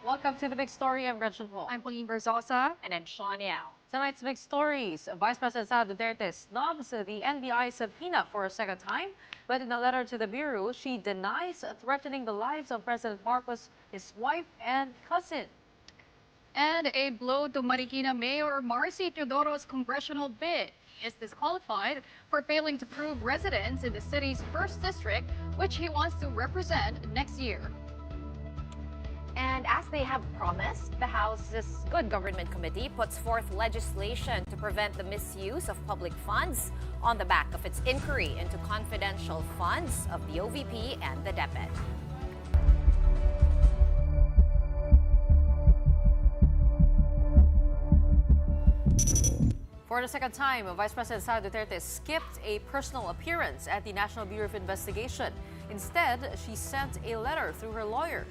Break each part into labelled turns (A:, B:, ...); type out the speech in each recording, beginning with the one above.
A: Welcome to the big story. I'm Gretchen Ho.
B: I'm Pauline Berzosa.
C: And then Sean Yao.
A: Tonight's big stories. Vice President Sara Duterte snubs the NBI subpoena for a second time, but in a letter to the Bureau, she denies threatening the lives of President Marcos, his wife, and cousin.
B: And a blow to Marikina Mayor Marcy Teodoro's congressional bid. He is disqualified for failing to prove residence in the city's first district, which he wants to represent next year.
C: And as they have promised, the House's Good Government Committee puts forth legislation to prevent the misuse of public funds on the back of its inquiry into confidential funds of the OVP and the DepEd.
A: For the second time, Vice President Sara Duterte skipped a personal appearance at the National Bureau of Investigation. Instead, she sent a letter through her lawyer.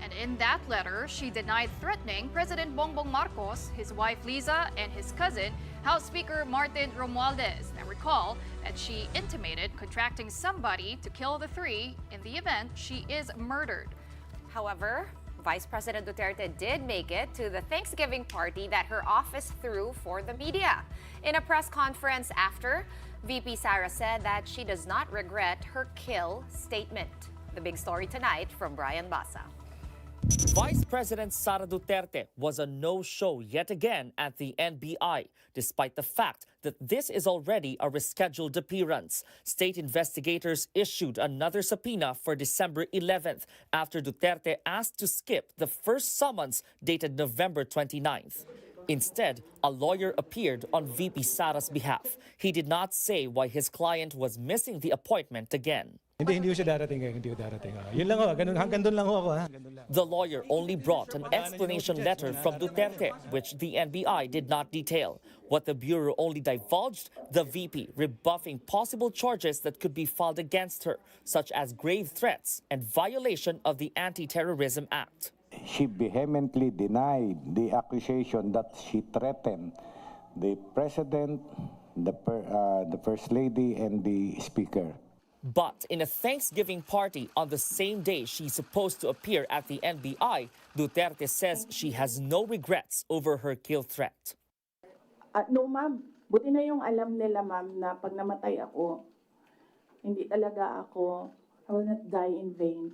B: And in that letter, she denied threatening President Bongbong Marcos, his wife Liza, and his cousin, House Speaker Martin Romualdez. Now recall that she intimated contracting somebody to kill the three in the event she is murdered.
C: However, Vice President Duterte did make it to the Thanksgiving party that her office threw for the media. In a press conference after, VP Sara said that she does not regret her kill statement. The big story tonight from Brian Basa.
D: Vice President Sara Duterte was a no-show yet again at the NBI, despite the fact that this is already a rescheduled appearance. State investigators issued another subpoena for December 11th after Duterte asked to skip the first summons dated November 29th. Instead, a lawyer appeared on VP Sara's behalf. He did not say why his client was missing the appointment again.
E: Hindi ko siya darating hindi ko darating. Yun lang ho, hanggang doon lang ho ako.
D: The lawyer only brought an explanation letter from Duterte, which the NBI did not detail. What the Bureau only divulged, the VP rebuffing possible charges that could be filed against her, such as grave threats and violation of the Anti-Terrorism Act.
F: She vehemently denied the accusation that she threatened the President, the First Lady, and the Speaker.
D: But in a Thanksgiving party on the same day she's supposed to appear at the NBI, Duterte says she has no regrets over her kill threat.
G: No, ma'am. Buti na yung alam nila, ma'am, na pag namatay ako, hindi talaga ako, I will not die in vain.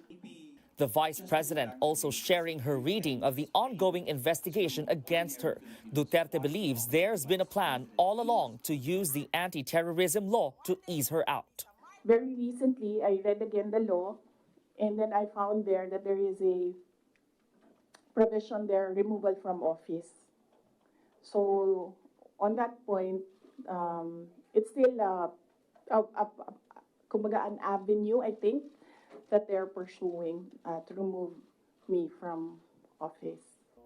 D: The vice president also sharing her reading of the ongoing investigation against her. Duterte believes there's been a plan all along to use the anti-terrorism law to ease her out.
G: Very recently, I read again the law, and then I found there that there is a provision there, removal from office. So, on that point, it's still kumbaga an avenue, I think, that they're pursuing to remove me from office.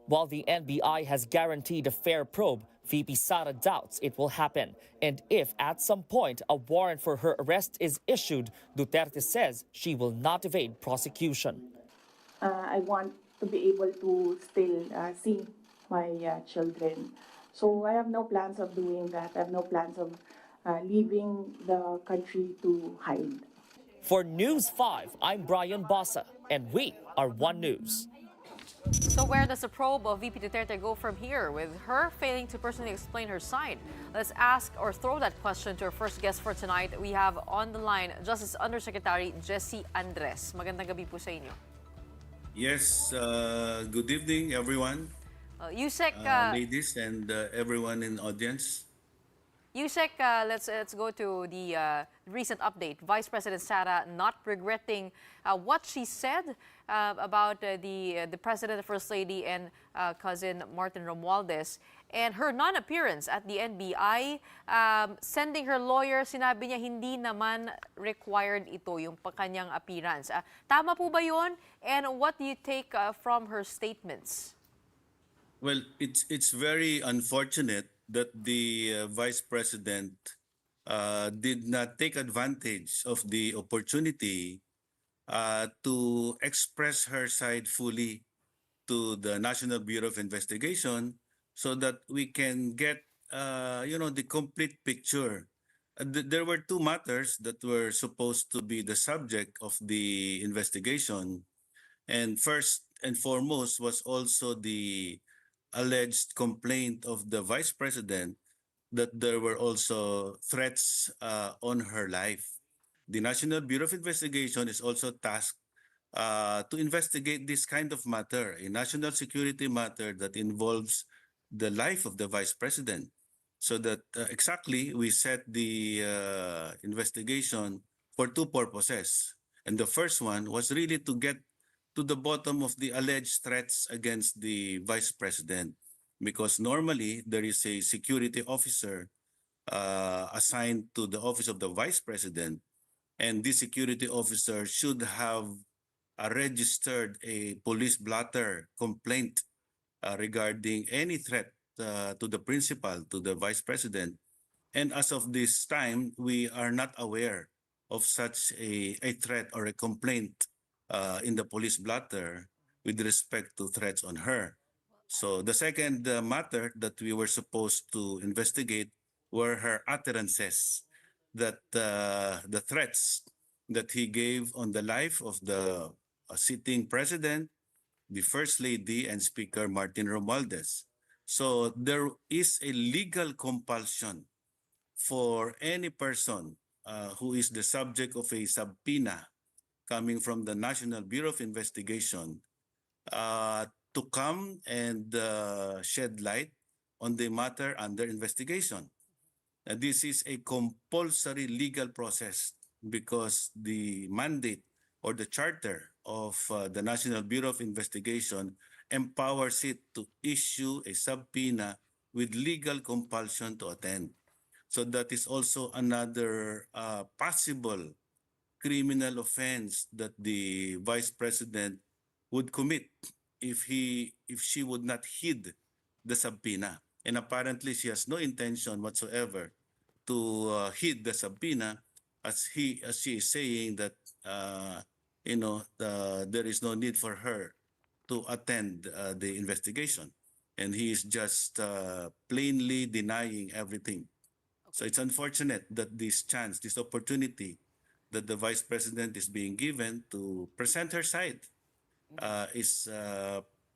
D: While the NBI has guaranteed a fair probe, VP Sara doubts it will happen. And if at some point a warrant for her arrest is issued, Duterte says she will not evade prosecution.
G: I want to be able to still see my children. So I have no plans of doing that. I have no plans of leaving the country to hide.
D: For News 5, I'm Brian Basa, and we are One News.
A: So where does the probe of VP Duterte go from here, with her failing to personally explain her side? Let's ask or throw that question to our first guest for tonight. We have on the line Justice Undersecretary Jesse Andres. Magandang gabi po sa inyo.
H: Yes, good evening everyone,
A: Yusek,
H: ladies and everyone in audience.
A: Yusek, let's go to the recent update. Vice President Sara not regretting what she said about the President, the First Lady, and cousin Martin Romualdez, and her non-appearance at the NBI, sending her lawyer, sinabi niya hindi naman required ito, yung kanyang appearance. Tama po ba yun? And what do you take from her statements?
H: Well, it's very unfortunate that the Vice President did not take advantage of the opportunity to express her side fully to the National Bureau of Investigation so that we can get the complete picture. There were two matters that were supposed to be the subject of the investigation. And first and foremost was also the alleged complaint of the vice president that there were also threats on her life. The National Bureau of Investigation is also tasked to investigate this kind of matter, a national security matter that involves the life of the vice president. So that exactly we set the investigation for two purposes. And the first one was really to get to the bottom of the alleged threats against the vice president. Because normally there is a security officer assigned to the office of the vice president, and this security officer should have registered a police blotter complaint regarding any threat to the principal, to the vice president. And as of this time, we are not aware of such a threat or a complaint in the police blotter with respect to threats on her. So the second matter that we were supposed to investigate were her utterances, that the threats that he gave on the life of the sitting president, the First Lady, and Speaker Martin Romualdez. So there is a legal compulsion for any person who is the subject of a subpoena coming from the National Bureau of Investigation uh, to come and shed light on the matter under investigation. This is a compulsory legal process because the mandate or the charter of the National Bureau of Investigation empowers it to issue a subpoena with legal compulsion to attend. So that is also another possible criminal offense that the vice president would commit if she would not heed the subpoena. And apparently she has no intention whatsoever to heed the subpoena, as she is saying that there is no need for her to attend the investigation, and he is just plainly denying everything. So it's unfortunate that this chance, this opportunity that the vice president is being given to present her side is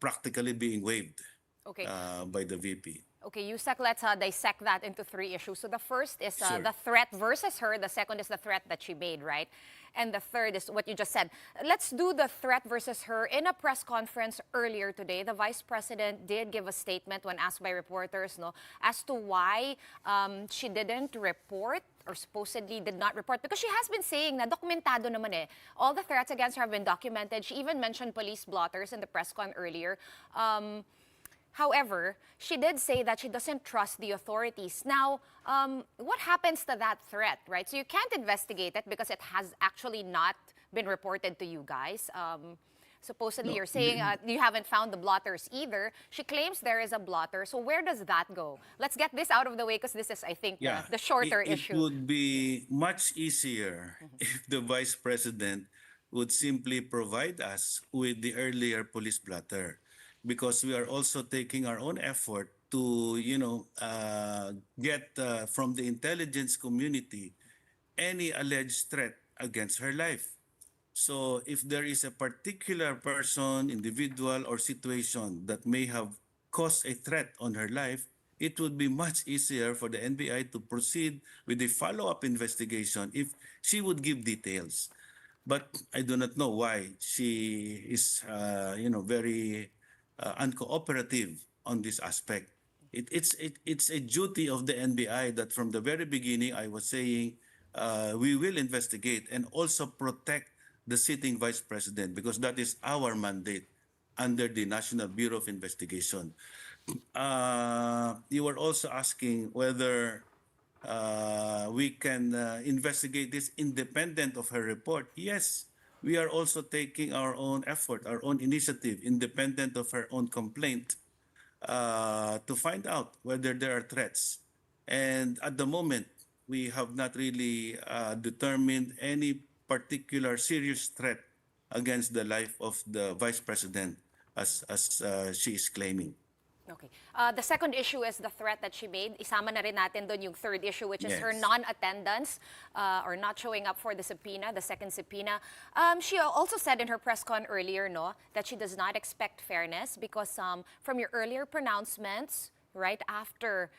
H: practically being waived
C: Okay.
H: by the VP.
C: Okay, Yusek, let's dissect that into three issues. So the first is
H: Sure.
C: the threat versus her. The second is the threat that she made, right? And the third is what you just said. Let's do the threat versus her. In a press conference earlier today, the vice president did give a statement when asked by reporters, no, as to why she didn't report or supposedly did not report, because she has been saying na dokumentado naman eh. All the threats against her have been documented. She even mentioned police blotters in the press con earlier. However, she did say that she doesn't trust the authorities. Now, what happens to that threat, right? So you can't investigate it because it has actually not been reported to you guys. Supposedly,
H: No,
C: you're saying you haven't found the blotters either. She claims there is a blotter. So where does that go? Let's get this out of the way because this is, I think, the shorter issue.
H: It would be much easier if the vice president would simply provide us with the earlier police blotter, because we are also taking our own effort to, get from the intelligence community any alleged threat against her life. So if there is a particular person, individual, or situation that may have caused a threat on her life, it would be much easier for the NBI to proceed with a follow-up investigation if she would give details. But I do not know why she is, very uncooperative on this aspect. It's a duty of the NBI that from the very beginning I was saying we will investigate and also protect the sitting vice president, because that is our mandate under the National Bureau of Investigation. You were also asking whether we can investigate this independent of her report. Yes, we are also taking our own effort, our own initiative, independent of her own complaint, to find out whether there are threats. And at the moment, we have not really determined any particular serious threat against the life of the vice president as she is claiming.
C: Okay. The second issue is the threat that she made. Isama na rin natin doon yung third issue, which is her
H: Yes.
C: non-attendance or not showing up for the subpoena, the second subpoena. She also said in her press con earlier, no, that she does not expect fairness because from your earlier pronouncements, right after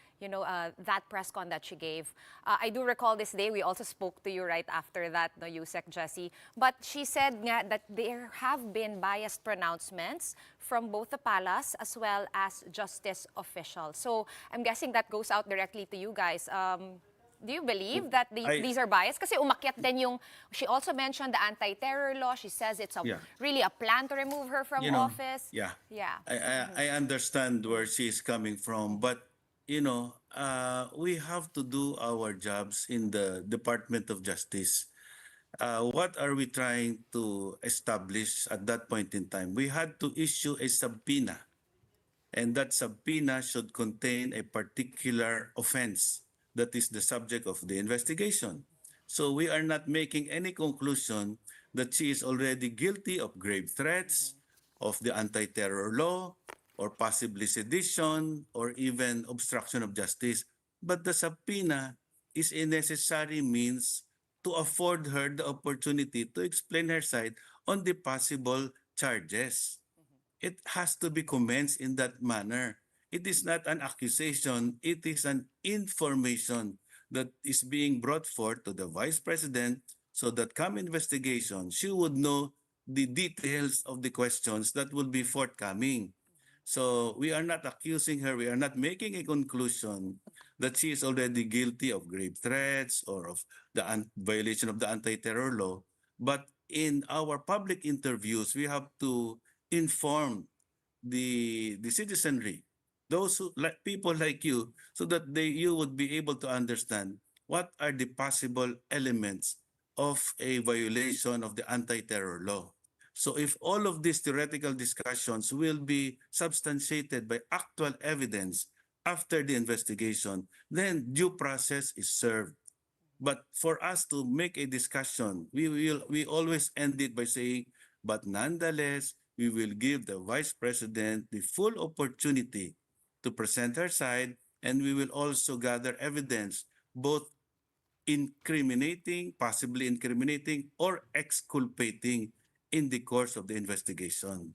C: that press con that she gave. I do recall this day, we also spoke to you right after that, no, Yusek Jessie. But she said nga that there have been biased pronouncements from both the palace as well as justice officials. So I'm guessing that goes out directly to you guys. Do you believe that these are biased? Kasi umakyat din yung, she also mentioned the anti-terror law. She says it's really a plan to remove her from office.
H: Yeah.
C: Yeah.
H: I understand where she's coming from, but we have to do our jobs in the Department of Justice. What are we trying to establish at that point in time? We had to issue a subpoena, and that subpoena should contain a particular offense that is the subject of the investigation. So we are not making any conclusion that she is already guilty of grave threats, of the anti-terror law, or possibly sedition, or even obstruction of justice. But the subpoena is a necessary means to afford her the opportunity to explain her side on the possible charges. It has to be commenced in that manner. It is not an accusation, it is an information that is being brought forth to the Vice President so that come investigation, she would know the details of the questions that will be forthcoming. So we are not accusing her, we are not making a conclusion that she is already guilty of grave threats or of the violation of the anti-terror law. But in our public interviews, we have to inform the citizenry, those who, like people like you, so that you would be able to understand what are the possible elements of a violation of the anti-terror law. So if all of these theoretical discussions will be substantiated by actual evidence after the investigation, then due process is served. But for us to make a discussion, we always end it by saying, but nonetheless, we will give the Vice President the full opportunity to present her side, and we will also gather evidence, both incriminating, possibly incriminating, or exculpating in the course of the investigation.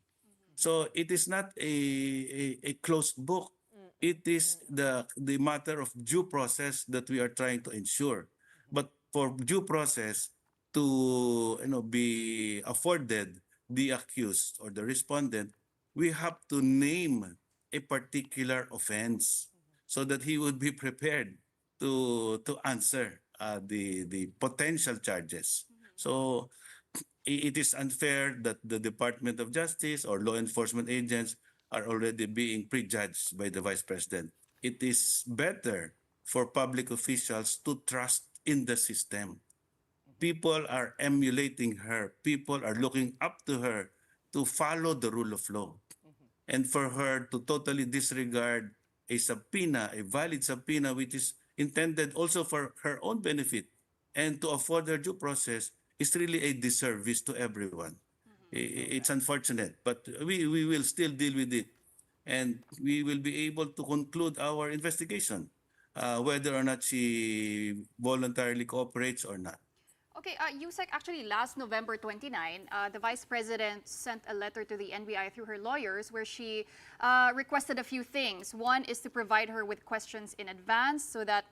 H: So it is not a closed book. It is the matter of due process that we are trying to ensure. But for due process to be afforded the accused or the respondent, we have to name a particular offense so that he would be prepared to answer the potential charges. So it is unfair that the Department of Justice or law enforcement agents are already being prejudged by the Vice President. It is better for public officials to trust in the system. People are emulating her. People are looking up to her to follow the rule of law. And for her to totally disregard a subpoena, a valid subpoena, which is intended also for her own benefit and to afford her due process, is really a disservice to everyone. It's unfortunate, but we will still deal with it. And we will be able to conclude our investigation, whether or not she voluntarily cooperates or not.
B: Okay, Yusek, actually last November 29, the Vice President sent a letter to the NBI through her lawyers where she requested a few things. One is to provide her with questions in advance so that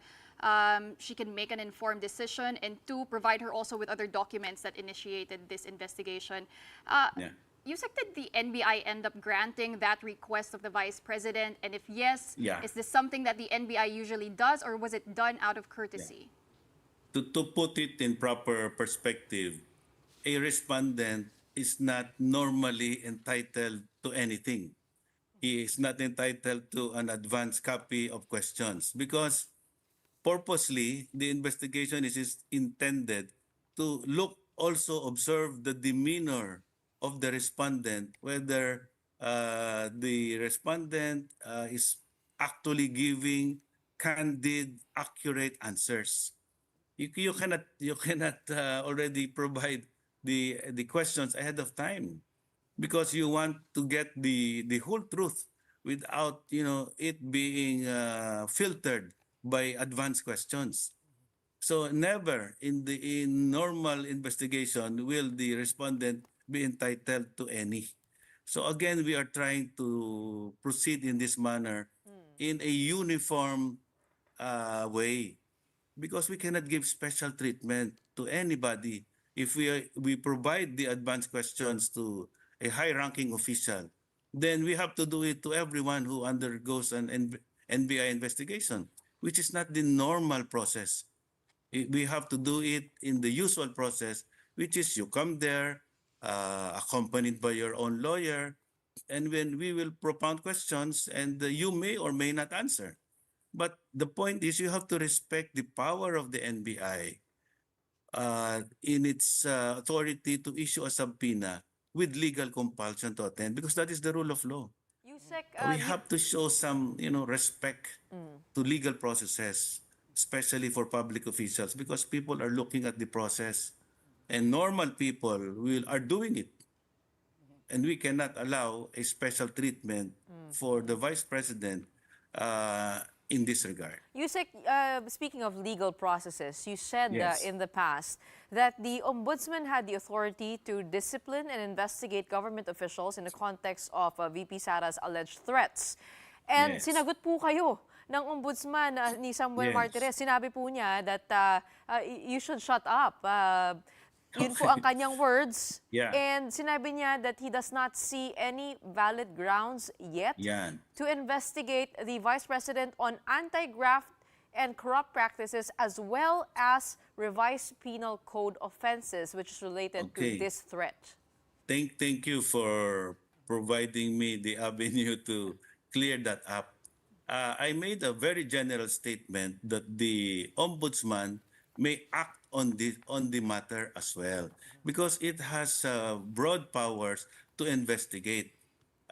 B: she can make an informed decision, and two, provide her also with other documents that initiated this investigation. Yusek, did the NBI end up granting that request of the Vice President? And if yes, is this something that the NBI usually does, or was it done out of courtesy?
H: To put it in proper perspective, a respondent is not normally entitled to anything. He is not entitled to an advance copy of questions because purposely the investigation is intended to observe the demeanor of the respondent, whether the respondent is actually giving candid, accurate answers. You cannot already provide the questions ahead of time because you want to get the whole truth without, it being filtered by advanced questions. So never in normal investigation will the respondent be entitled to any. So again, we are trying to proceed in this manner in a uniform way, because we cannot give special treatment to anybody. If we provide the advanced questions to a high-ranking official, then we have to do it to everyone who undergoes an NBI investigation, which is not the normal process. We have to do it in the usual process, which is you come there, accompanied by your own lawyer, and when we will propound questions, and you may or may not answer. But the point is, you have to respect the power of the NBI in its authority to issue a subpoena with legal compulsion to attend, because that is the rule of law.
A: Yusek,
H: We have to show some, respect to legal processes, especially for public officials, because people are looking at the process, and normal people are doing it. And we cannot allow a special treatment for the vice president in this regard.
A: Yusek, speaking of legal processes, you said
H: Yes.
A: in the past that the ombudsman had the authority to discipline and investigate government officials in the context of VP Sara's alleged threats. And
H: Yes.
A: sinagot po kayo ng ombudsman ni Samuel
H: Yes.
A: Martires. Sinabi po niya that you should shut up. Yun po ang kanyang words.
H: Yeah.
A: And sinabi niya that he does not see any valid grounds yet
H: Yan.
A: to investigate the Vice President on anti-graft and corrupt practices, as well as revised penal code offenses, which is related to
H: Okay.
A: this threat.
H: Thank you for providing me the avenue to clear that up. I made a very general statement that the ombudsman may act on the matter as well, because it has broad powers to investigate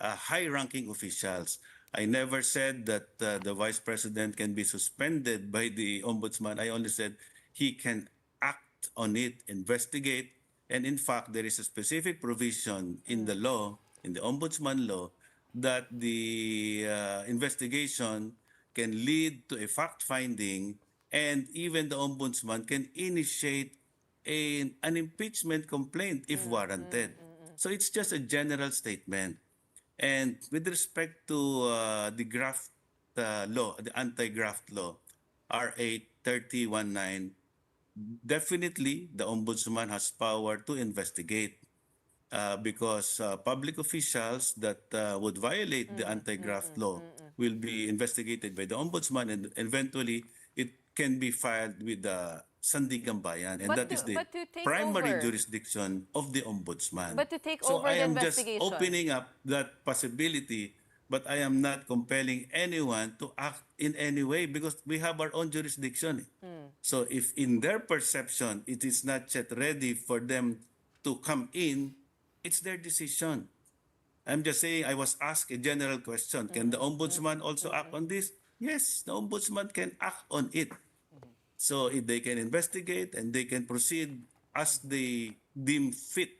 H: high-ranking officials. I never said that the vice president can be suspended by the ombudsman. I only said he can act on it, investigate, and in fact, there is a specific provision in the law, in the ombudsman law, that the investigation can lead to a fact-finding, and even the ombudsman can initiate an impeachment complaint if warranted. So it's just a general statement. And with respect to the graft law, the anti-graft law, RA 3019, definitely the ombudsman has power to investigate because public officials that would violate the anti-graft law will be investigated by the ombudsman, and eventually it can be filed with the Sandigan Bayan, and
A: But
H: that
A: to-
H: is the
A: but to take
H: primary
A: over-
H: jurisdiction of the ombudsman.
A: But to take
H: so
A: over
H: I
A: the
H: am just
A: investigation.
H: opening up that possibility, but I am not compelling anyone to act in any way, because we have our own jurisdiction. So if in their perception it is not yet ready for them to come in, it's their decision. I'm just saying, I was asked a general question. Can the ombudsman also act on this? Yes, the ombudsman can act on it. So if they can investigate and they can proceed as they deem fit.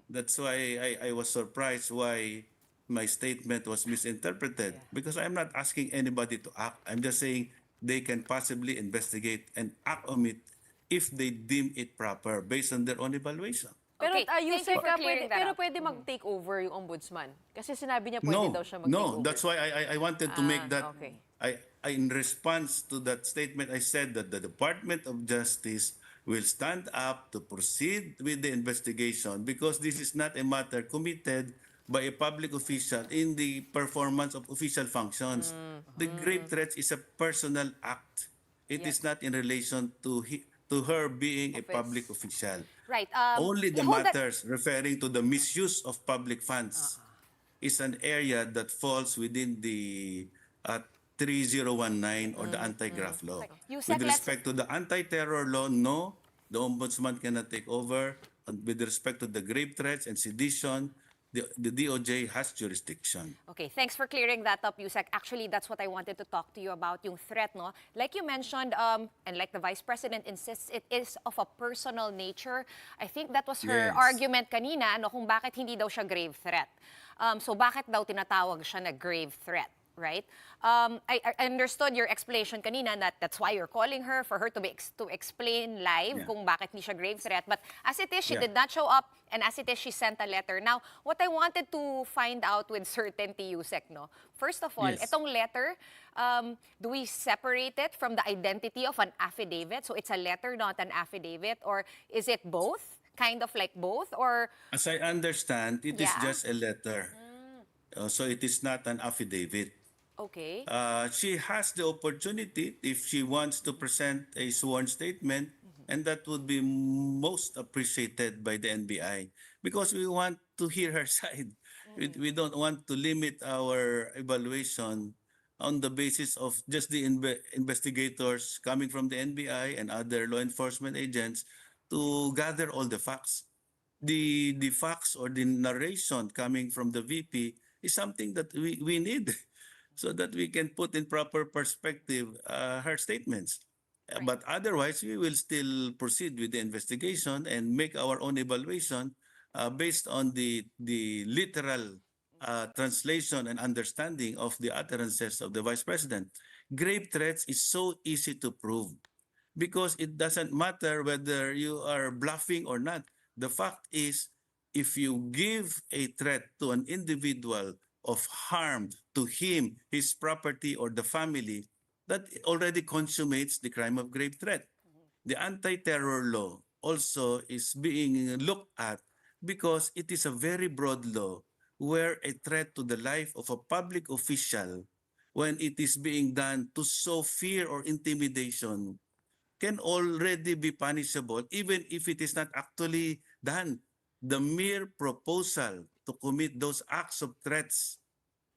H: That's why I was surprised why my statement was misinterpreted, because I'm not asking anybody to act. I'm just saying they can possibly investigate and act on it if they deem it proper based on their own evaluation.
A: Pero
C: Okay, thank you
A: Yusek,
C: for clearing that up.
A: pwede mag-take over yung ombudsman. Kasi sinabi niya pwede daw siya mag-take
H: No,
A: over.
H: that's why I wanted to make that.
A: Okay.
H: In response to that statement, I said that the Department of Justice will stand up to proceed with the investigation, because this is not a matter committed by a public official in the performance of official functions. The grave threats is a personal act. It is not in relation to her being a public official.
C: Right.
H: Only the
C: hold that-
H: matters referring to the misuse of public funds is an area that falls within the 3019 or the anti-graft law.
C: Yusek,
H: With
C: let's-
H: respect to the anti-terror law, no, the ombudsman cannot take over. And with respect to the grave threats and sedition, the DOJ has jurisdiction.
C: Okay, thanks for clearing that up, Yusek. Actually, that's what I wanted to talk to you about, yung threat, no? Like you mentioned, and like the Vice President insists, it is of a personal nature. I think that was her
H: Yes.
C: argument kanina, no, kung bakit hindi daw siya grave threat. So bakit daw tinatawag siya na grave threat, right? I understood your explanation kanina that that's why you're calling her, for her to explain live
H: Yeah.
C: kung bakit hindi siya grave threat. But as it is, she
H: Yeah.
C: did not show up, and as it is, she sent a letter. Now, what I wanted to find out with certainty, Yusek, no? First of all,
H: Yes.
C: itong letter, do we separate it from the identity of an affidavit? So it's a letter, not an affidavit? Or is it both? Kind of like both? Or,
H: As I understand, it is
C: Yeah.
H: just a letter. So it is not an affidavit.
C: okay.
H: She has the opportunity if she wants to present a sworn statement, and that would be most appreciated by the NBI because we want to hear her side. We don't want to limit our evaluation on the basis of just the investigators coming from the NBI and other law enforcement agents to gather all the facts. The facts or the narration coming from the VP is something that we need so that we can put in proper perspective her statements. But otherwise, we will still proceed with the investigation and make our own evaluation based on the literal translation and understanding of the utterances of the Vice President. Grave threats is so easy to prove because it doesn't matter whether you are bluffing or not. The fact is, if you give a threat to an individual of harm to him, his property, or the family, that already consummates the crime of grave threat. The anti-terror law also is being looked at because it is a very broad law where a threat to the life of a public official, when it is being done to sow fear or intimidation, can already be punishable even if it is not actually done. The mere proposal to commit those acts of threats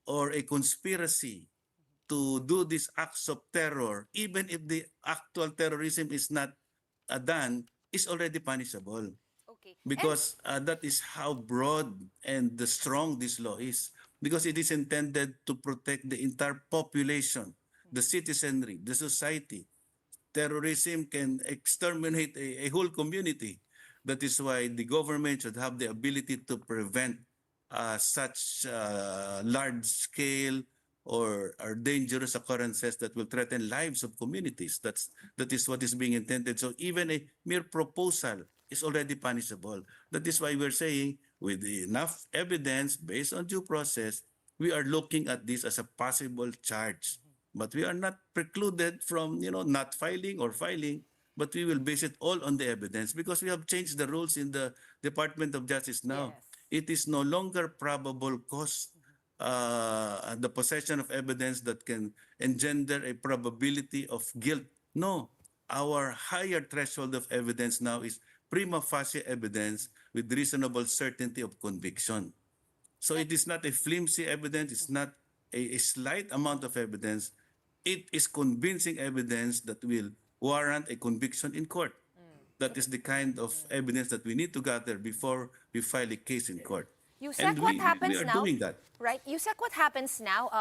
H: or a conspiracy to do these acts of terror, even if the actual terrorism is not done, is already punishable
C: Okay.
H: because that is how broad and strong this law is, because it is intended to protect the entire population, the citizenry, the society. Terrorism can exterminate a whole community. That is why the government should have the ability to prevent such large-scale or dangerous occurrences that will threaten lives of communities. That is what is being intended. So even a mere proposal is already punishable. That is why we're saying, with enough evidence based on due process, we are looking at this as a possible charge. But we are not precluded from, not filing or filing, but we will base it all on the evidence because we have changed the rules in the Department of Justice now.
C: Yes.
H: It is no longer probable cause, the possession of evidence that can engender a probability of guilt. No, our higher threshold of evidence now is prima facie evidence with reasonable certainty of conviction. So it is not a flimsy evidence, it's not a slight amount of evidence. It is convincing evidence that will warrant a conviction in court. That is the kind of evidence that we need to gather before we file a case in court.
C: Yusek, what happens
H: we are
C: now?
H: doing that.
C: Right. Yusek, what happens now?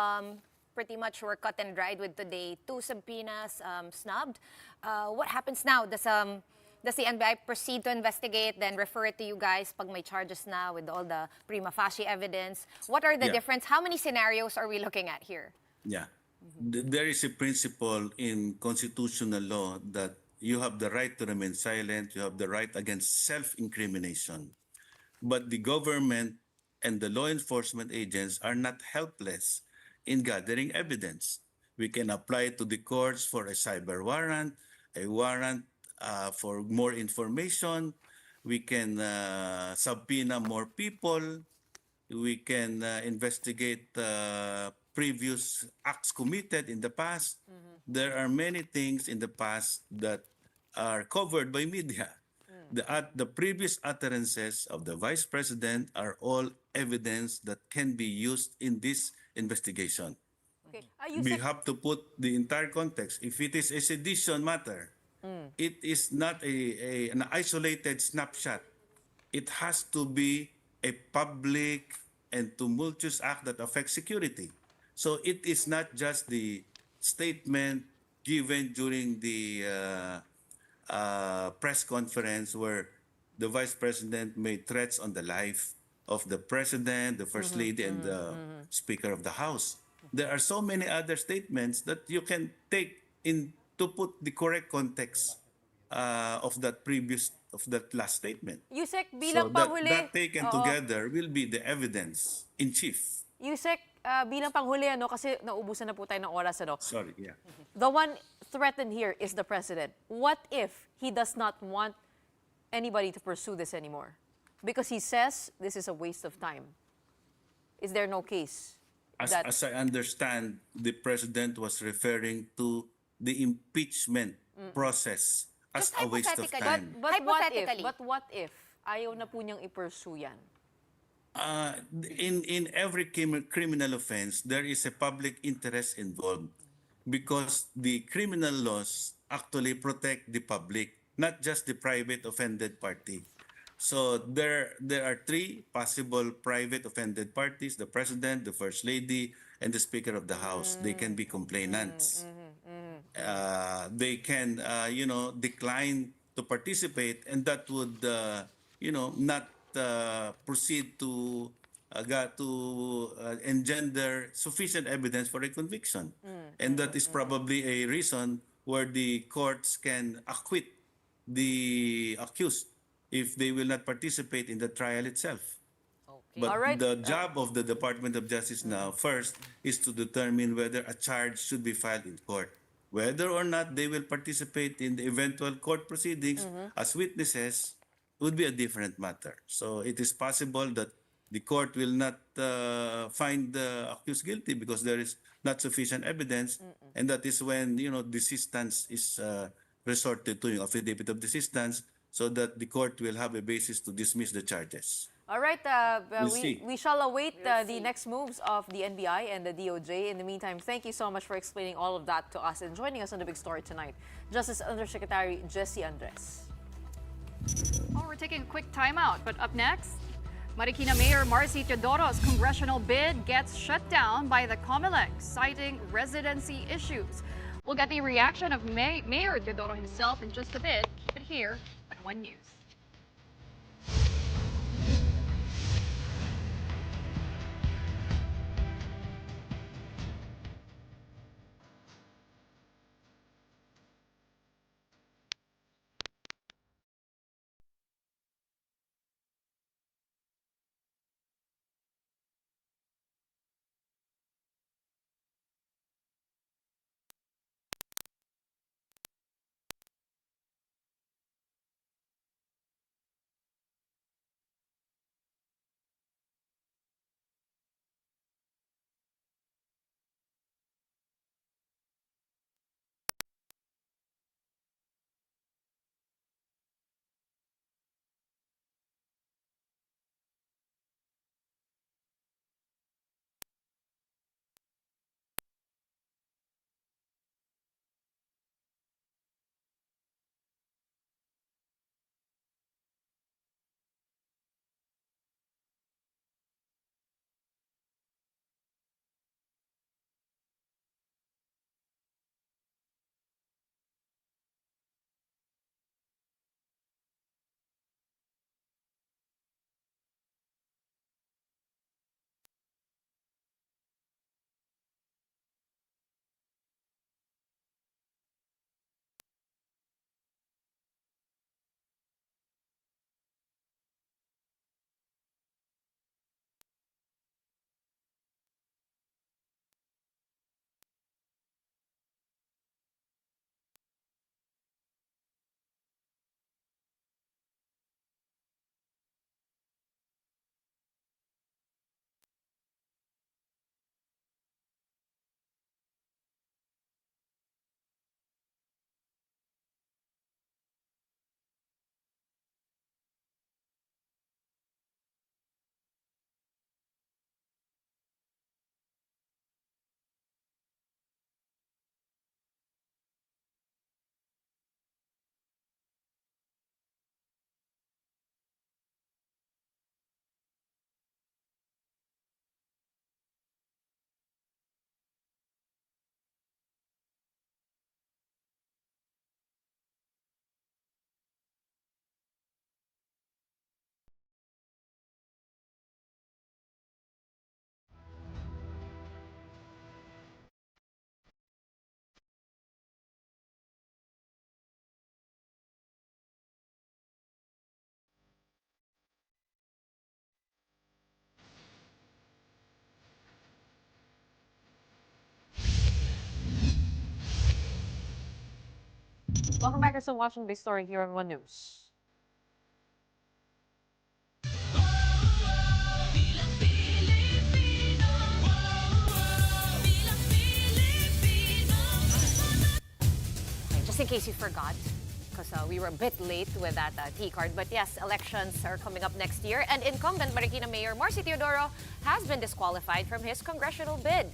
C: Pretty much we're cut and dried with today. 2 subpoenas snubbed. What happens now? Does the NBI proceed to investigate, then refer it to you guys pag may charges na with all the prima facie evidence? What are the
H: Yeah.
C: difference? How many scenarios are we looking at here?
H: Yeah. There is a principle in constitutional law that you have the right to remain silent, you have the right against self-incrimination. But the government and the law enforcement agents are not helpless in gathering evidence. We can apply to the courts for a cyber warrant, a warrant for more information. We can subpoena more people. We can investigate previous acts committed in the past. There are many things in the past that are covered by media. The previous utterances of the Vice President are all evidence that can be used in this investigation.
A: Okay.
H: We have to put the entire context. If it is a sedition matter, it is not an isolated snapshot. It has to be a public and tumultuous act that affects security. So it is not just the statement given during the press conference where the vice president made threats on the life of the president, the first lady, and the speaker of the house. There are so many other statements that you can take in to put the correct context of that last statement.
A: Yusek,
H: So
A: bilang panghuli,
H: that taken
A: oo.
H: together will be the evidence in chief.
A: Yusek, bilang panghuli, ano, kasi naubusan na po tayo ng oras, ano.
H: Sorry, yeah.
A: The one threatened here is the president. What if he does not want anybody to pursue this anymore? Because he says this is a waste of time. Is there no case that...
H: As I understand, the president was referring to the impeachment process as
C: Just
H: a waste of
C: hypothetically.
H: time.
C: Hypothetically.
A: But what if ayaw na po niyang i-pursue yan?
H: In every criminal offense, there is a public interest involved because the criminal laws actually protect the public, not just the private offended party. So there are three possible private offended parties: the president, the first lady, and the speaker of the house. They can be complainants. They can decline to participate, and that would not proceed to engender sufficient evidence for a conviction. And that is probably a reason where the courts can acquit the accused if they will not participate in the trial itself. But
A: All right.
H: the job of the Department of Justice now first is to determine whether a charge should be filed in court. Whether or not they will participate in the eventual court proceedings as witnesses would be a different matter. So it is possible that the court will not find the accused guilty because there is not sufficient evidence, and that is when desistance is resorted to, affidavit of desistance, so that the court will have a basis to dismiss the charges.
A: All right,
H: We'll see.
A: we shall await the next moves of the NBI and the DOJ. In the meantime, thank you so much for explaining all of that to us and joining us on the big story tonight. Justice Undersecretary Jessie Andres.
B: Oh, we're taking a quick timeout, but up next, Marikina Mayor Marcy Teodoro's congressional bid gets shut down by the COMELEC, citing residency issues. We'll get the reaction of Mayor Teodoro himself in just a bit, but here at One News.
A: Welcome back to watching this story here on One News.
C: Okay, just in case you forgot, because we were a bit late with that T-card. But yes, elections are coming up next year, and incumbent Marikina Mayor Marcy Teodoro has been disqualified from his congressional bid.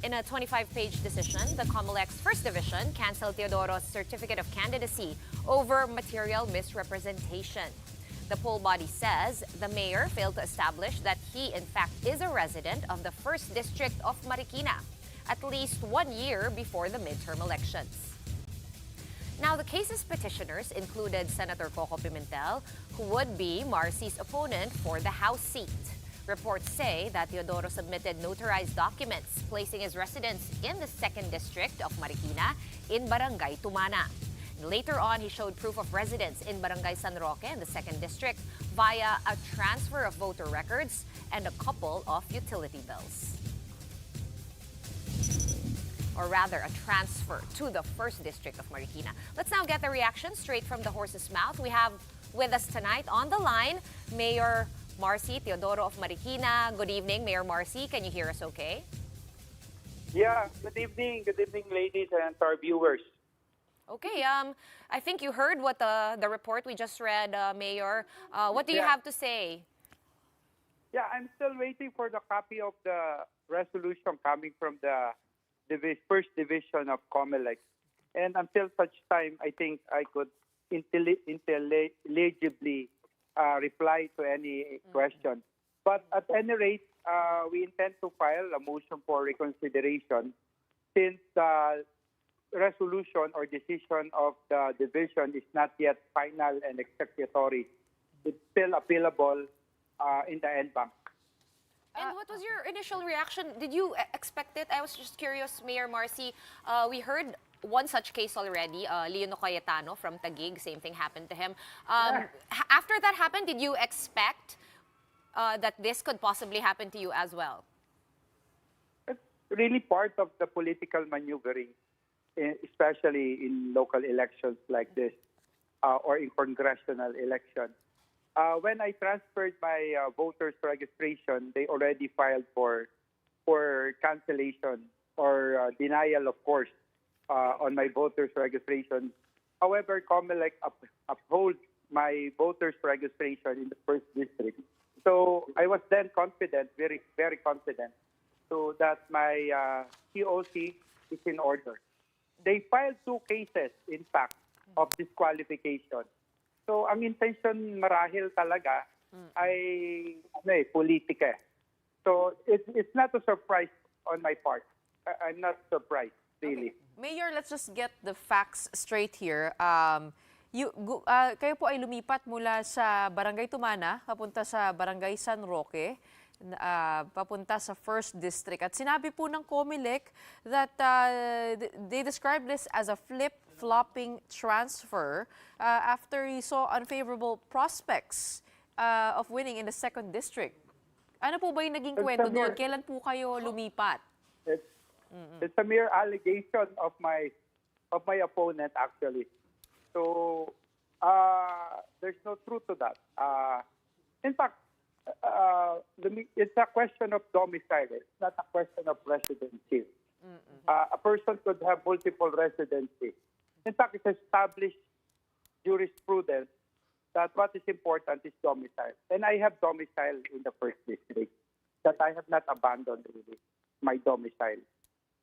C: In a 25-page decision, the COMELEC's First Division canceled Teodoro's certificate of candidacy over material misrepresentation. The poll body says the mayor failed to establish that he, in fact, is a resident of the 1st District of Marikina, at least 1 year before the midterm elections. Now, the case's petitioners included Senator Coco Pimentel, who would be Marcy's opponent for the House seat. Reports say that Teodoro submitted notarized documents placing his residence in the 2nd District of Marikina in Barangay Tumana. Later on, he showed proof of residence in Barangay San Roque in the 2nd District via a transfer of voter records and a couple of utility bills. Or rather, a transfer to the 1st District of Marikina. Let's now get the reaction straight from the horse's mouth. We have with us tonight on the line, Mayor Marcy Teodoro of Marikina. Good evening, Mayor Marcy. Can you hear us okay?
I: Yeah, good evening, ladies and our viewers.
C: Okay, I think you heard what the report we just read, Mayor. What do you have to say?
I: Yeah, I'm still waiting for the copy of the resolution coming from the First Division of COMELEC. And until such time, I think I could intelligibly reply to any question. But at any rate, we intend to file a motion for reconsideration since the resolution or decision of the division is not yet final and executory. It's still appealable in the en banc.
C: And what was your initial reaction? Did you expect it? I was just curious, Mayor Marcy. We heard one such case already, Leono Cayetano from Taguig, same thing happened to him. After that happened, did you expect that this could possibly happen to you as well?
I: It's really part of the political maneuvering, especially in local elections like this or in congressional elections. When I transferred my voters registration, they already filed for cancellation or denial, of course, on my voters registration. However, COMELEC upholds my voters registration in the 1st District. So I was then confident, very, very confident, so that my COC is in order. They filed 2 cases, in fact, of disqualification. So ang intention marahil talaga ay politika. So it's not a surprise on my part. I'm not surprised, really.
A: Okay. Mayor, let's just get the facts straight here. Kayo po ay lumipat mula sa Barangay Tumana papunta sa Barangay San Roque, papunta sa 1st District. At sinabi po ng COMELEC that they described this as a flip-flopping transfer after you saw unfavorable prospects of winning in the 2nd District. Ano po ba yung naging kwento doon? Kailan po kayo lumipat?
I: It's a mere allegation of my opponent, actually. So there's no truth to that. In fact, it's a question of domicile. It's not a question of residency. A person could have multiple residency. In fact, it's established jurisprudence that what is important is domicile. And I have domicile in the 1st District, that I have not abandoned really my domicile.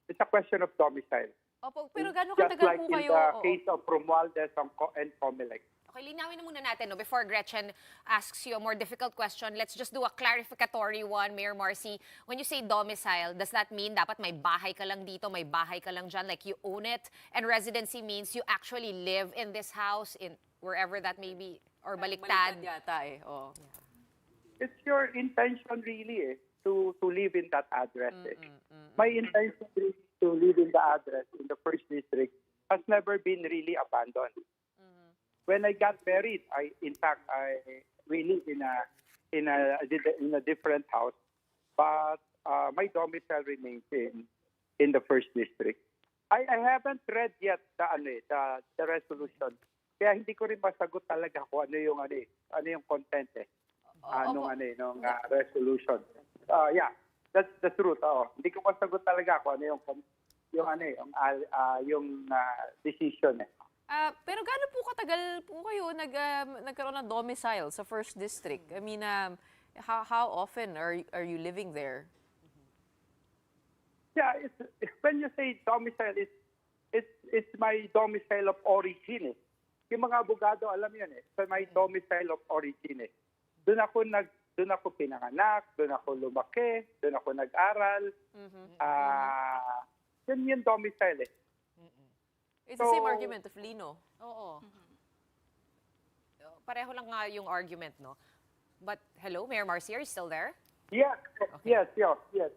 I: It's a question of domicile.
A: Opo, pero gano'ng
I: Just
A: katagal
I: like
A: po
I: in
A: kayo?
I: the case of Romualdez and COMELEC.
C: Okay, linawin na muna natin, no? Before Gretchen asks you a more difficult question, let's just do a clarificatory one, Mayor Marcy. When you say domicile, does that mean dapat may bahay ka lang dito, may bahay ka lang dyan, like you own it? And residency means you actually live in this house, in wherever that may be, or baliktad?
A: Baliktad yata eh. Oh.
I: It's your intention really to live in that address. My intention really to live in the address in the 1st District has never been really abandoned. When I got married, we live in a different house, but my domicile remains in the 1st District. I haven't read yet the resolution. Kaya hindi ko rin masagot talaga kung ano yung content nung resolution. Yeah, that's the truth. Hindi ko masagot talaga kung ano yung decision.
A: Pero gaano po katagal po kayo nagkaroon ng domicile sa First District? I mean, how often are you living there?
I: Yeah, when you say domicile, it's my domicile of origin. Yung mga abogado, alam yun It's my domicile of origin. Doon ako pinanganak, doon ako lumaki, doon ako nag-aral. Yun yung domicile
A: It's the same argument of Lino.
C: Oo. Pareho lang nga yung argument, no? But, hello, Mayor Marcia, are you still there?
I: Yes, yes.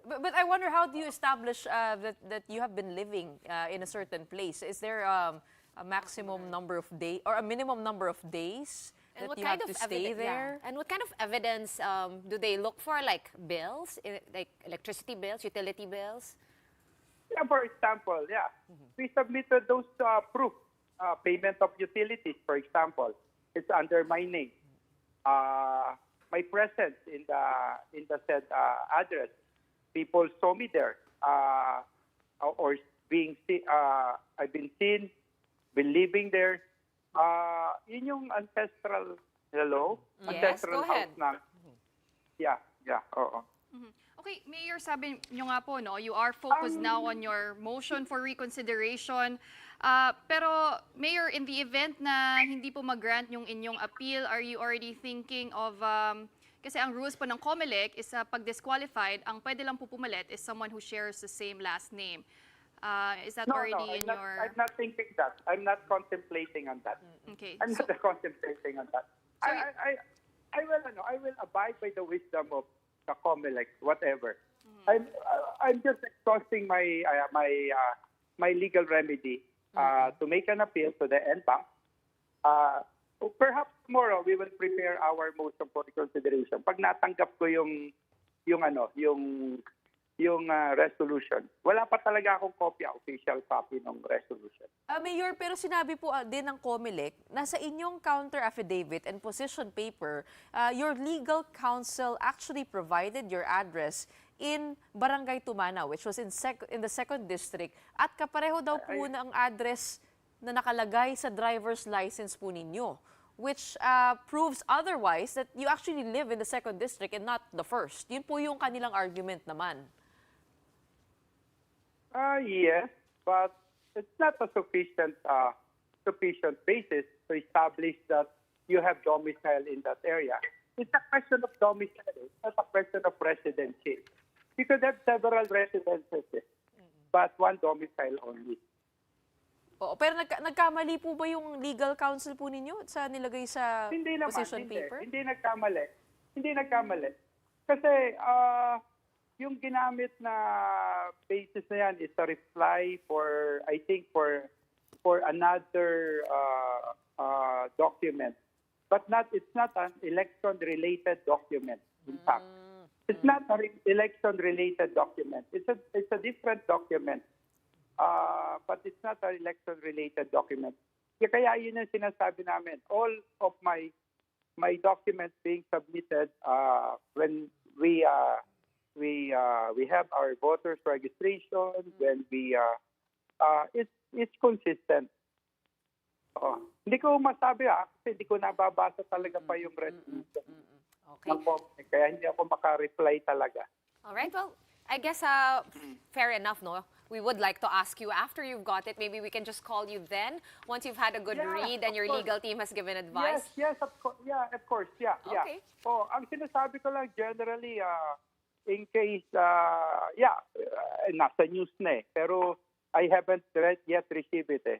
A: But I wonder, how do you establish that you have been living in a certain place? Is there a maximum number of days or a minimum number of days that you have to stay there?
C: And what kind of evidence do they look for? Like bills, like electricity bills, utility bills?
I: Yeah, for example, we submitted those proof, payment of utilities, for example. It's under my name. My presence in the said address. People saw me there, or I've been seen, been living there. Yun yung ancestral, ancestral
C: go ahead.
I: house na. Yeah, oo.
B: Okay, Mayor, sabi nyo nga po, no, you are focused now on your motion for reconsideration. Pero, Mayor, in the event na hindi po mag-grant yung inyong appeal, are you already thinking of, kasi ang rules po ng COMELEC is pag disqualified, ang pwede lang po pumalit is someone who shares the same last name. Is that already in your...
I: I'm not thinking that. I'm not contemplating on that.
B: Okay.
I: I'm not contemplating on that. I will abide by the wisdom of the COMELEC, whatever. I'm just exhausting my legal remedy to make an appeal to the NBank. Perhaps tomorrow we will prepare our motion for reconsideration. Pag natanggap ko yung resolution. Wala pa talaga akong kopya, official copy ng resolution.
A: Mayor, pero sinabi po din ng COMELEC, nasa inyong counter affidavit and position paper, your legal counsel actually provided your address in Barangay Tumana, which was in the 2nd District, at kapareho daw po na ang address na nakalagay sa driver's license po ninyo, which proves otherwise that you actually live in the 2nd District and not the 1st. Yun po yung kanilang argument naman.
I: Yes, but it's not a sufficient basis to establish that you have domicile in that area. It's a question of domicile. It's not a question of residency. You could have several residences, but one domicile only.
A: Oo, pero nagkamali po ba yung legal counsel po ninyo sa nilagay sa position paper?
I: Hindi nagkamali. Kasi yung ginamit na basis na yan is a reply for, I think, for another document. But it's not an election-related document, in fact. It's not an election-related document. It's a different document. But it's not an election-related document. Kaya yun yung sinasabi namin. All of my documents being submitted when we have our voters registration, when it's consistent. Hindi ko masabi kasi hindi ko nababasa talaga pa yung resolution.
C: Okay.
I: Kaya hindi ako maka-reply talaga.
C: All right, well, I guess fair enough, no? We would like to ask you after you've got it. Maybe we can just call you then, once you've had a good read and your legal team has given advice.
I: Yes, of course. Yeah, of course. Yeah.
C: Okay.
I: Ang sinasabi ko lang generally, in case, nasa news na pero I haven't yet received it.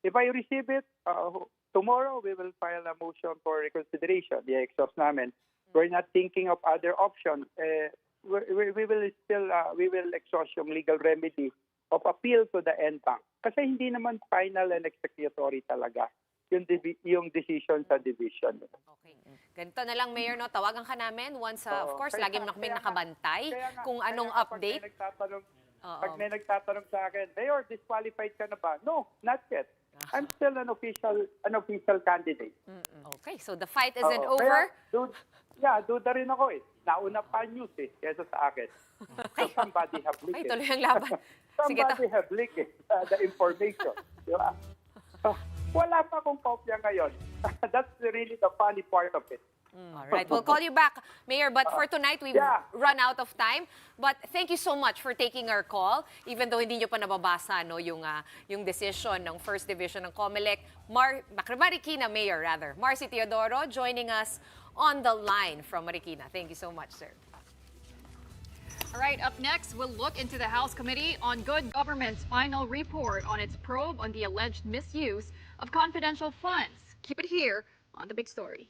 I: If I receive it, tomorrow we will file a motion for reconsideration. The exhaust namin. We're not thinking of other options. We will exhaust yung legal remedy of appeal to the NBank. Kasi hindi naman final and executory talaga yung decision sa division.
C: Okay. Ganito na lang, Mayor, no? Tawagan ka namin once, of course, lagi mo na kami nakabantay kung anong update.
I: Pag may nagtatanong sa akin, Mayor, disqualified ka na ba? No, not yet. I'm still an official candidate.
C: Okay, so the fight isn't
I: Oo.
C: over.
I: Kaya, duda rin ako eh. Nauna pa news eh, kesa sa akin. So somebody have leaked
C: Okay,
I: it.
C: tuloy ang laban. Sige,
I: Somebody have leaked it, the information. Di ba? Wala pa akong kopya ngayon. That's really the funny part of it.
C: All right, we'll call you back, Mayor. But for tonight, we've run out of time. But thank you so much for taking our call, even though hindi nyo pa nababasa yung decision ng First Division ng COMELEC. Marikina Mayor, rather. Marcy Teodoro joining us on the line from Marikina. Thank you so much, sir.
B: All right, up next, we'll look into the House Committee on Good Government's final report on its probe on the alleged misuse of confidential funds. Keep it here on The Big Story.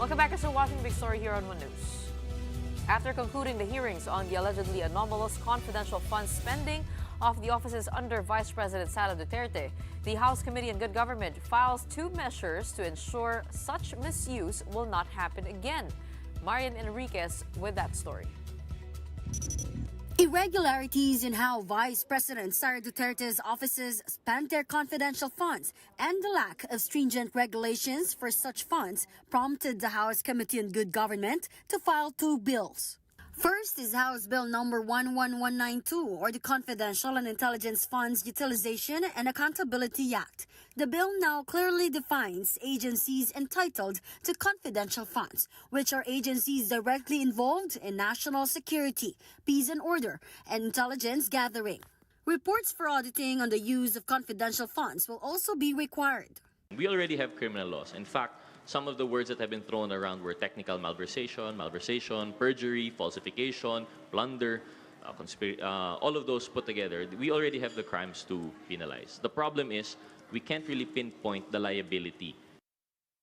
A: Welcome back to watching Big Story here on One News. After concluding the hearings on the allegedly anomalous confidential funds spending of the offices under Vice President Sara Duterte, the House Committee on Good Government files 2 measures to ensure such misuse will not happen again. Marian Enriquez with that story.
J: Irregularities in how Vice President Sara Duterte's offices spent their confidential funds and the lack of stringent regulations for such funds prompted the House Committee on Good Government to file 2 bills. First is House Bill number 11192, or the Confidential and Intelligence Funds Utilization and Accountability Act. The bill now clearly defines agencies entitled to confidential funds, which are agencies directly involved in national security, peace and order, and intelligence gathering. Reports for auditing on the use of confidential funds will also be required.
K: We already have criminal laws. In fact, some of the words that have been thrown around were technical malversation, perjury, falsification, plunder, all of those put together. We already have the crimes to penalize. The problem is we can't really pinpoint the liability.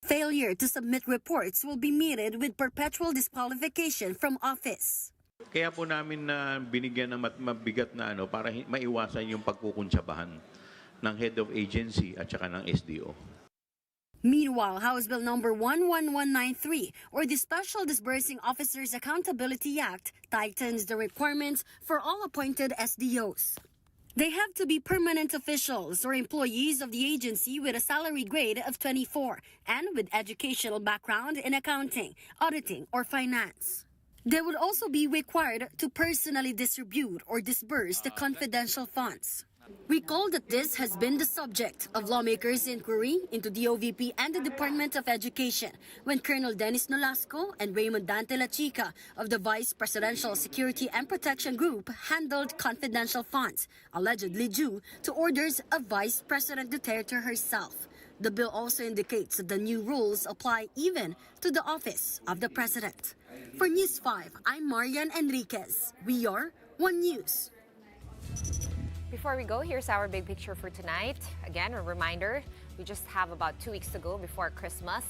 J: Failure to submit reports will be meted with perpetual disqualification from office.
L: Kaya po namin na binigyan ng mabigat na para maiwasan yung pagkukuntsabahan ng head of agency at saka ng SDO.
J: Meanwhile, House Bill number 11193, or the Special Disbursing Officers Accountability Act, tightens the requirements for all appointed SDOs. They have to be permanent officials or employees of the agency with a salary grade of 24 and with educational background in accounting, auditing, or finance. They would also be required to personally distribute or disburse the confidential funds. Recall that this has been the subject of lawmakers' inquiry into the OVP and the Department of Education when Colonel Dennis Nolasco and Raymond Dante La Chica of the Vice Presidential Security and Protection Group handled confidential funds, allegedly due to orders of Vice President Duterte herself. The bill also indicates that the new rules apply even to the office of the President. For News 5, I'm Marian Enriquez. We are One News.
C: Before we go, here's our big picture for tonight. Again, a reminder, we just have about 2 weeks to go before Christmas.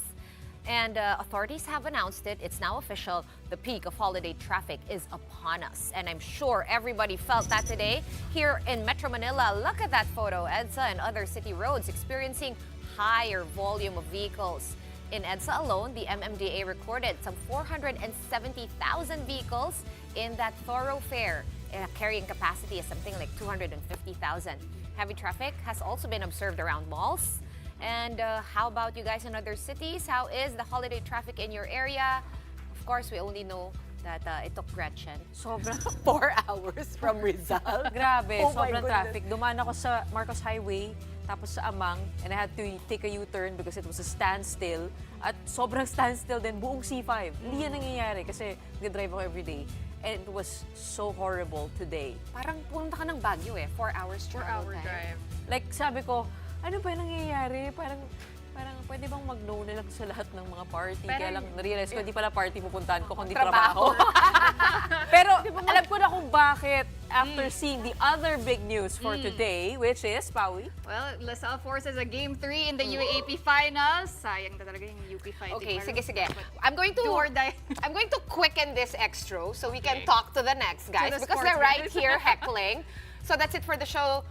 C: And authorities have announced it. It's now official. The peak of holiday traffic is upon us. And I'm sure everybody felt that today here in Metro Manila. Look at that photo. EDSA and other city roads experiencing higher volume of vehicles. In EDSA alone, the MMDA recorded some 470,000 vehicles in that thoroughfare. Carrying capacity is something like 250,000. Heavy traffic has also been observed around malls. And how about you guys in other cities? How is the holiday traffic in your area? Of course, we only know that it took Gretchen
A: Sobrang
C: 4 hours from Rizal.
A: grabe,
C: Oh my
A: sobrang
C: goodness.
A: traffic. Dumaan ako sa Marcos Highway, tapos sa Amang, and I had to take a U-turn because it was a standstill. At sobrang standstill din, buong C5. Hindi yan nangyayari kasi nag-drive ako everyday. And it was so horrible today.
C: Parang punta ka ng Baguio 4 hours travel
B: 4-hour
C: time.
B: drive.
A: Like, sabi ko, ano ba nangyayari? Parang pwede bang mag-no na lang sa lahat ng mga party?
B: Pero-
A: Kaya lang na-realize ko, hindi pala party pupuntahan ko, kundi
C: Trabaho.
A: trabaho. Pero alam ko na kung bakit after seeing the other big news for today, which is, Pawi?
B: Well, LaSalle forces a Game 3 in the UAAP Finals. Sayang na talaga yung UP fighting.
C: Okay,
B: Maru.
C: sige.
B: But
C: I'm going to
B: do or die.
C: I'm going to quicken this extra so we can
B: Okay.
C: talk to the next guys
B: the
C: because
B: sports
C: they're right
B: guys.
C: here heckling. So that's it for the show.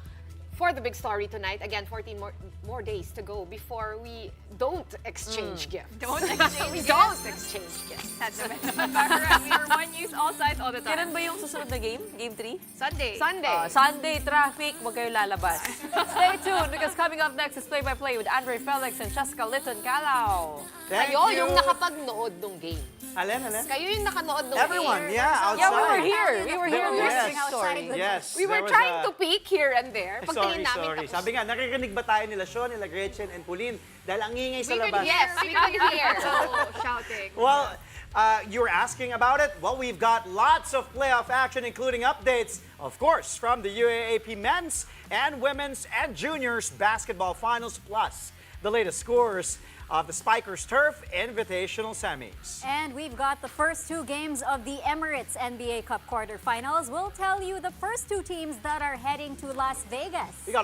C: For the big story tonight, again, 14 more days to go before we don't exchange gifts.
B: Don't exchange
C: We
B: gifts.
C: don't exchange gifts.
B: That's the Baccarat. We are One News all sides all the time.
A: Kailan ba yung susunod na game? Game 3?
B: Sunday.
C: Sunday.
A: Sunday traffic, huwag kayo lalabas. Stay tuned because coming up next is Play-by-Play with Andre Felix and Cheska Litton-Calao.
C: Kayo yung nakapagnood ng game.
M: Alin?
C: Kayo yung nakanood ng
M: Everyone,
C: game.
M: yeah, outside.
A: Yeah, we were here. We were here.
M: Yes.
A: Yes. Big story.
M: Yes.
C: We were
M: there was
C: trying
M: a-
C: to peek here and there. Pagtingin namin
M: Sorry.
C: tapos.
M: Sabi nga, naririnig ba tayo nila Sean, nila Gretchen, and Pauline? Dahil ang ingay sa
B: We could
M: labas.
B: hear.
C: Yes, we could hear.
B: So, shouting.
M: Well, you were asking about it. Well, we've got lots of playoff action, including updates, of course, from the UAAP men's and women's and juniors basketball finals, plus the latest scores of the Spikers Turf Invitational Semis.
N: And we've got the first 2 games of the Emirates NBA Cup quarterfinals. We'll tell you the first 2 teams that are heading to Las Vegas.
M: We got